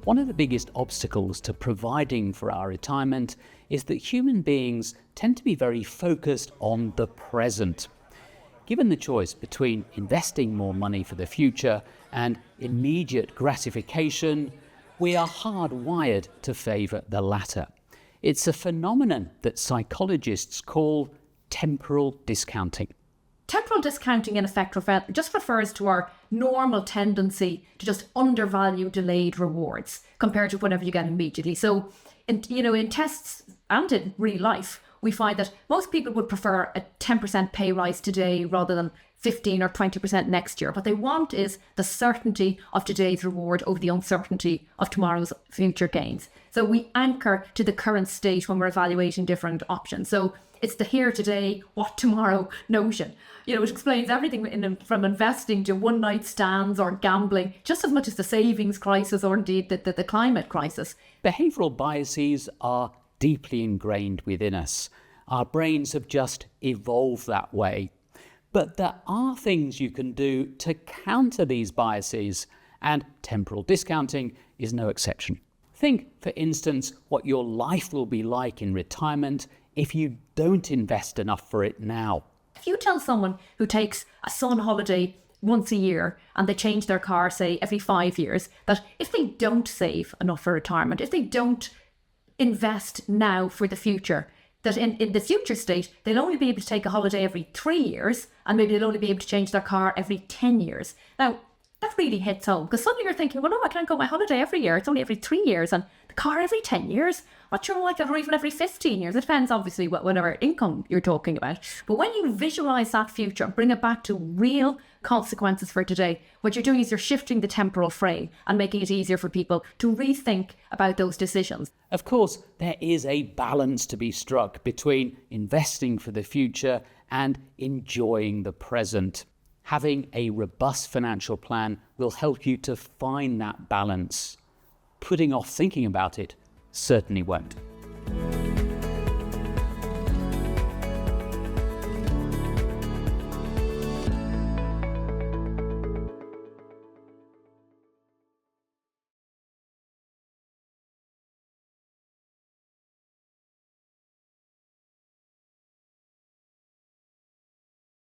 One of the biggest obstacles to providing for our retirement is that human beings tend to be very focused on the present. Given the choice between investing more money for the future and immediate gratification, we are hardwired to favour the latter. It's a phenomenon that psychologists call temporal discounting. Temporal discounting, in effect, just refers to our normal tendency to just undervalue delayed rewards compared to whatever you get immediately. So, in tests and in real life, we find that most people would prefer a 10% pay rise today rather than 15 or 20% next year. What they want is the certainty of today's reward over the uncertainty of tomorrow's future gains. So we anchor to the current state when we're evaluating different options. So it's the here today, what tomorrow notion. It explains everything from investing to one night stands or gambling, just as much as the savings crisis or indeed the climate crisis. Behavioural biases are deeply ingrained within us. Our brains have just evolved that way. But there are things you can do to counter these biases, and temporal discounting is no exception. Think, for instance, what your life will be like in retirement if you don't invest enough for it now. If you tell someone who takes a sun holiday once a year and they change their car, say, every 5 years, that if they don't save enough for retirement, if they don't invest now for the future, that in the future state, they'll only be able to take a holiday every 3 years, and maybe they'll only be able to change their car every 10 years. Now, that really hits home, because suddenly you're thinking, well, no, I can't go on my holiday every year. It's only every 3 years, and the car every 10 years. What's your like that, or even every 15 years? It depends, obviously, whatever income you're talking about. But when you visualize that future and bring it back to real consequences for today, what you're doing is you're shifting the temporal frame and making it easier for people to rethink about those decisions. Of course, there is a balance to be struck between investing for the future and enjoying the present. Having a robust financial plan will help you to find that balance. Putting off thinking about it certainly won't.